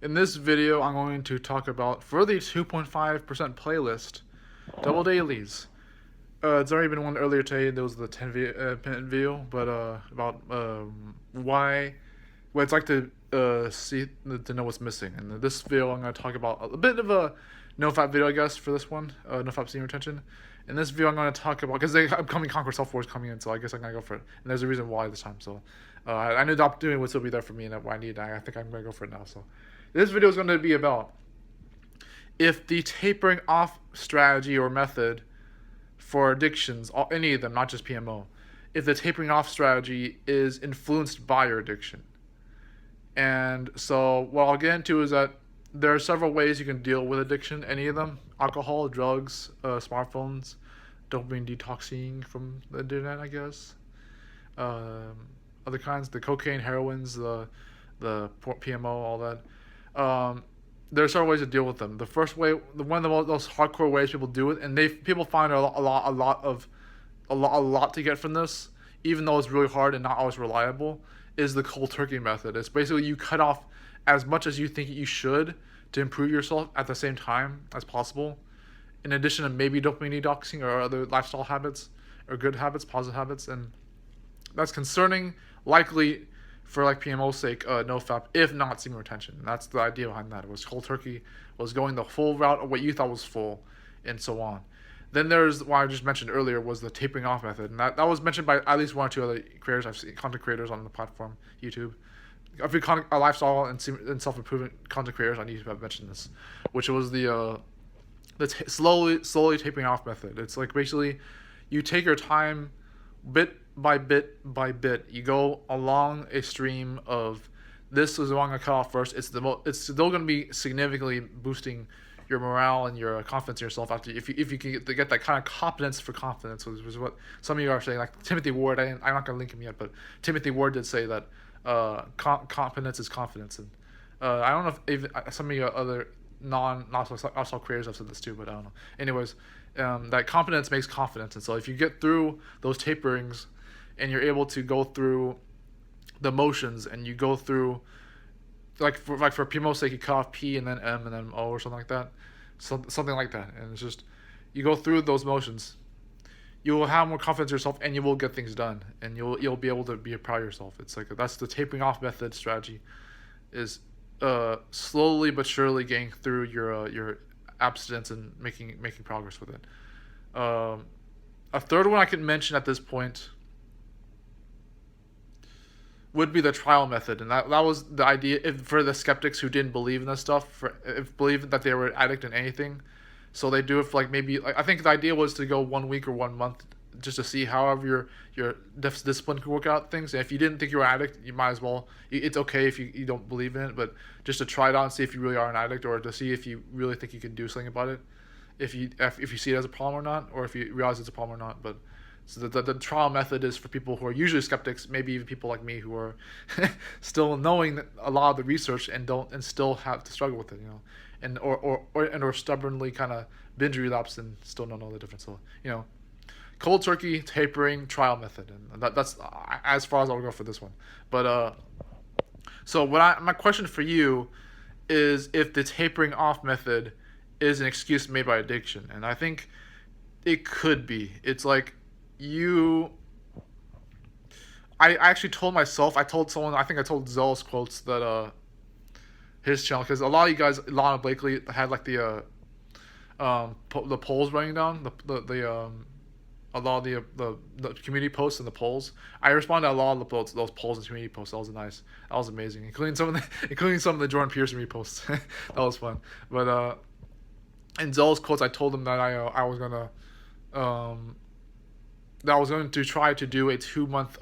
In this video, I'm going to talk about, for the 2.5% playlist, double dailies. It's already been one earlier today. There was the 10-minute video, but about why, what it's like to to know what's missing. And in this video, I'm going to talk about a bit of a Nofap video, I guess, for this one, Nofap Semen Retention. In this video, I'm going to talk about, because the upcoming Concord Self War is coming in, so I guess I'm going to go for it. And there's a reason why this time, so I knew the opportunity would still be there for me and what I need. I think I'm going to go for it now, so. This video is going to be about if the tapering off strategy or method for addictions, any of them, not just PMO, if the tapering off strategy is influenced by your addiction. And so what I'll get into is that there are several ways you can deal with addiction, any of them: alcohol, drugs, smartphones, dopamine detoxing from the internet, I guess. Other kinds, the cocaine, heroines, the PMO, all that. There are several ways to deal with them. The first way, one of the most hardcore ways people do it, and people find a lot to get from this, even though it's really hard and not always reliable, is the cold turkey method. It's basically you cut off as much as you think you should to improve yourself at the same time as possible, in addition to maybe dopamine detoxing or other lifestyle habits or good habits, positive habits, and that's concerning, likely for like PMO's sake, Nofap, if not semen retention. And that's the idea behind that. It was cold turkey, was going the full route of what you thought was full, and so on. Then there's what I just mentioned earlier was the tapering off method, and that was mentioned by at least one or two other creators I've seen, content creators on the platform, YouTube. A few lifestyle and self-improvement content creators on YouTube have mentioned this, which was the slowly tapering off method. It's like basically you take your time, bit by bit by bit. You go along a stream of, this is what I'm gonna cut off first. It's still gonna be significantly boosting your morale and your confidence in yourself after if you can get that kind of competence for confidence, which is what some of you are saying. Like Timothy Ward, I'm not gonna link him yet, but Timothy Ward did say that competence is confidence, and I don't know if even some of your other not so creators have said this too, but I don't know. Anyways, that competence makes confidence, and so if you get through those taperings and you're able to go through the motions, and you go through for PMO's sake, you cut off P and then M and then O or something like that, something like that, and it's just you go through those motions, you will have more confidence in yourself, and you will get things done, and you'll be able to be proud of yourself. It's like that's the tapering off method strategy, is slowly but surely getting through your abstinence and making progress with it. A third one I can mention at this point would be the trial method, and that was the idea for the skeptics who didn't believe in this stuff, believe that they were addict in anything, so they do it for I think the idea was to go 1 week or 1 month just to see however your discipline could work out things. And if you didn't think you were an addict, you might as well. It's okay if you don't believe in it, but just to try it out and see if you really are an addict, or to see if you really think you can do something about it, if you see it as a problem or not, or if you realize it's a problem or not. But so the trial method is for people who are usually skeptics, maybe even people like me who are still knowing a lot of the research and still have to struggle with it, and or stubbornly kind of binge relapse and still don't know the difference. So cold turkey, tapering, trial method, and that's as far as I'll go for this one. But so my question for you is if the tapering off method is an excuse made by addiction, and I think it could be. It's like I actually told myself, I told someone, I think I told Zealous Quotes that his channel, because a lot of you guys, Lana Blakely had like the polls running down, a lot of the community posts and the polls. I responded to a lot of those polls and community posts. That was nice. That was amazing, including some of the Jordan Peterson reposts. That was fun. But in Zealous Quotes, I told him that I was going to try to do a 2-month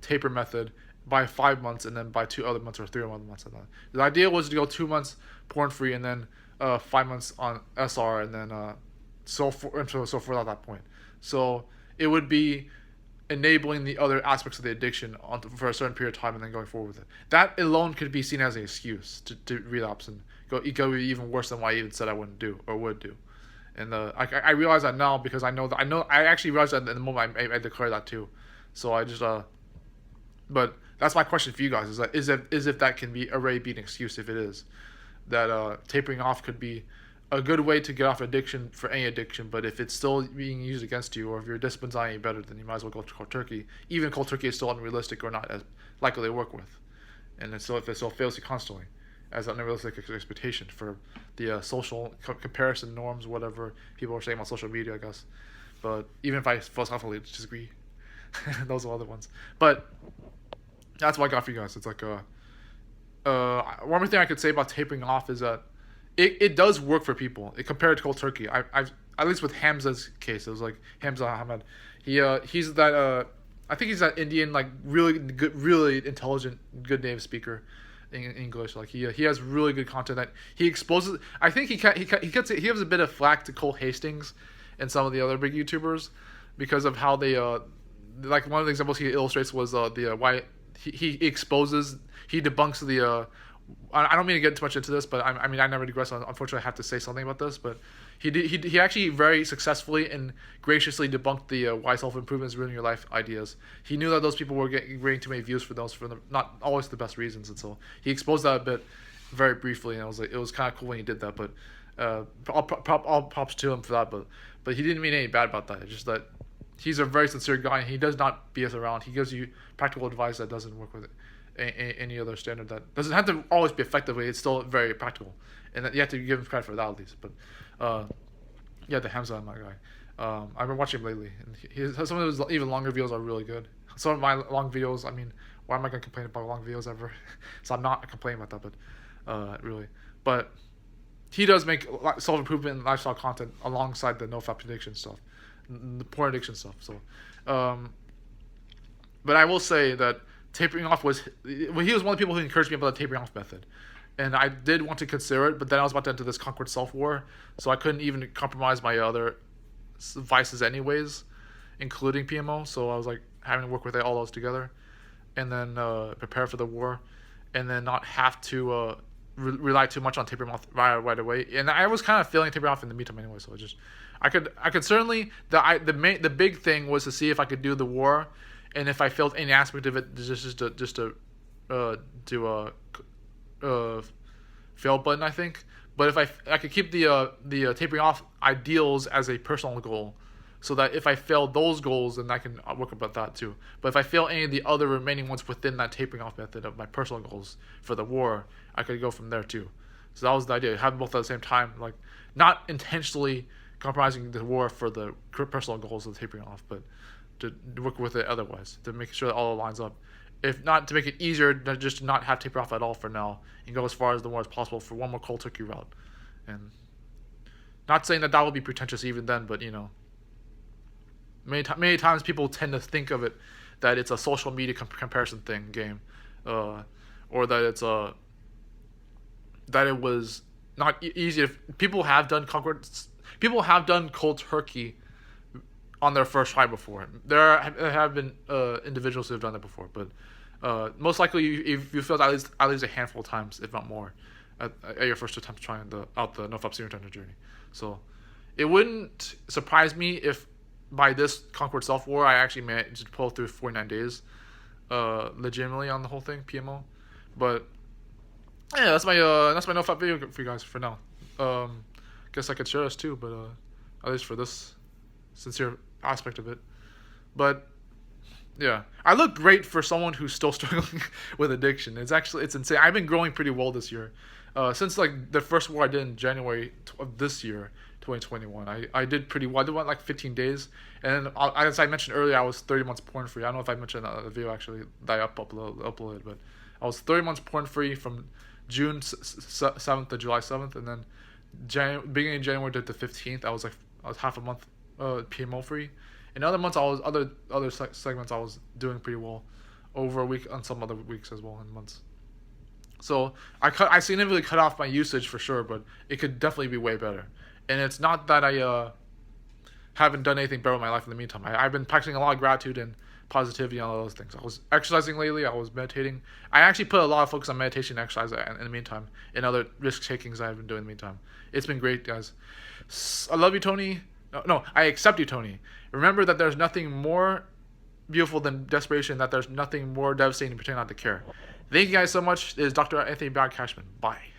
taper method by 5 months, and then by 2 other months or 3 other months. The idea was to go 2 months porn free, and then 5 months on SR, and then so forth at that point. So it would be enabling the other aspects of the addiction for a certain period of time, and then going forward with it. That alone could be seen as an excuse to relapse and go even worse than what I even said I wouldn't do or would do. And I realize that now, because I actually realized that in the moment I declared that too. So I just but that's my question for you guys, is if that can already be an excuse if it is. that tapering off could be a good way to get off addiction for any addiction. But if it's still being used against you, or if your discipline's not any better, then you might as well go cold turkey. Even cold turkey is still unrealistic or not as likely to work with, and if it still fails you constantly as an unrealistic expectation for the social comparison norms, whatever people are saying on social media, I guess. But even if I philosophically disagree, those are other ones. But that's what I got for you guys. It's like one more thing I could say about tapering off is that it does work for people. Compared to cold turkey, I've at least with Hamza's case, it was like Hamza Ahmed. He's that I think he's that Indian, like really good, really intelligent, good native speaker in English. Like he has really good content that he exposes. I think he gives a bit of flack to Cole Hastings and some of the other big YouTubers because of how they like one of the examples he illustrates was why he exposes, he debunks the I don't mean to get too much into this, but I mean I never digress. Unfortunately, I have to say something about this, but he actually very successfully and graciously debunked the why self-improvement is ruining your life ideas. He knew that those people were getting too many views for those, for the, not always the best reasons, and so he exposed that a bit very briefly, and it was kind of cool when he did that. But all props to him for that. But he didn't mean any bad about that. It's just that he's a very sincere guy, and he does not BS around. He gives you practical advice that doesn't work with any other standard that doesn't have to always be effectively. It's still very practical, and that you have to give him credit for that at least. But yeah, the Hamza, my guy. I've been watching him lately, and some of his even longer videos are really good. Some of my long videos, I mean, why am I gonna complain about long videos ever? So I'm not complaining about that, but really, but he does make self-improvement and lifestyle content alongside the Nofap addiction stuff, the porn addiction stuff. So, but I will say that tapering off he was one of the people who encouraged me about the tapering off method, and I did want to consider it, but then I was about to enter this concord self-war, so I couldn't even compromise my other vices anyways, including PMO. So I was like having to work with all those together, and then prepare for the war, and then not have to rely too much on tapering off right away. And I was kind of feeling tapering off in the meantime anyway, so I could certainly the big thing was to see if I could do the war. And if I felt any aspect of it, just to do a fail button, I think. But if I could keep the tapering off ideals as a personal goal, so that if I fail those goals, then I can work about that too. But if I fail any of the other remaining ones within that tapering off method of my personal goals for the war, I could go from there too. So that was the idea: have them both at the same time, like not intentionally compromising the war for the personal goals of the tapering off, but to work with it otherwise, to make sure that all lines up. If not, to make it easier, just to not have taper off at all for now, and go as far as the war as possible for one more cold turkey route. And not saying that will be pretentious even then, but you know, many times people tend to think of it that it's a social media comparison game, or that it's that it was not easy. If people have done cold turkey on their first try before. There have been individuals who have done that before, but most likely you failed at least a handful of times, if not more, at your first attempt trying the Nofap Semen Retention journey. So it wouldn't surprise me if by this Concord Self War I actually managed to pull through 49 days, legitimately on the whole thing, PMO. But yeah, that's my Nofap video for you guys for now. Guess I could share this too, but at least for this sincere aspect of it. But yeah, I look great for someone who's still struggling with addiction. It's insane. I've been growing pretty well this year, since like the first war I did in January of this year, 2021. I did pretty well. I did like 15 days, and then, as I mentioned earlier, I was 30 months porn free. I don't know if I mentioned that in the video actually that I uploaded, but I was 30 months porn free from June 7th to July 7th, and then beginning of January to the 15th, I was half a month PMO free. In other months, other segments I was doing pretty well over a week, on some other weeks as well, in months. So I significantly cut off my usage for sure, but it could definitely be way better. And it's not that I haven't done anything better in my life in the meantime. I've been practicing a lot of gratitude and positivity and all those things. I was exercising lately. I was meditating. I actually put a lot of focus on meditation and exercise in the meantime, and other risk takings I've been doing in the meantime. It's been great, guys. I love you, Tony. No, I accept you, Tony. Remember that there's nothing more beautiful than desperation, that there's nothing more devastating than pretending not to care. Thank you guys so much. This is Dr. Anthony Cashman. Bye.